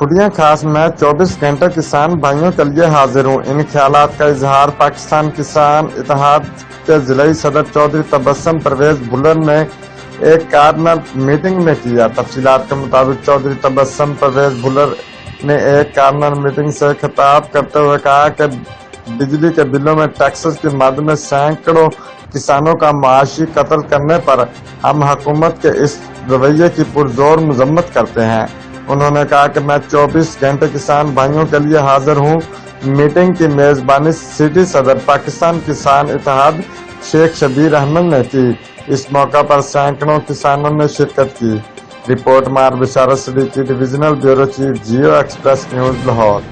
खुडिया खास में 24 घंटे किसान भाइयों के लिए हाजिर हूँ। इन ख्यालात का इजहार पाकिस्तान किसान इत्तेहाद के जिलाई सदर चौधरी तबस्सुम परवेज भुल्लर ने एक कार्नर मीटिंग में किया। तफसीलात के मुताबिक चौधरी तबस्सुम परवेज भुल्लर ने एक कार्नर मीटिंग से खिताब करते हुए कहा कि बिजली के बिलों में टैक्सेस के मद में सैकड़ों किसानों का माशी कत्ल करने पर हम हुकूमत के इस रवैये की पुरजोर मजम्मत करते हैं। उन्होंने कहा कि मैं 24 घंटे किसान भाइयों के लिए हाजिर हूँ। मीटिंग की मेजबानी सिटी सदर पाकिस्तान किसान इत्तेहाद शेख शबीर अहमद ने की। इस मौका पर सैकड़ों किसानों ने शिरकत की। रिपोर्ट मार बिशारत सिद्दीकी, डिविजनल ब्यूरो चीफ, जियो एक्सप्रेस न्यूज, लाहौर।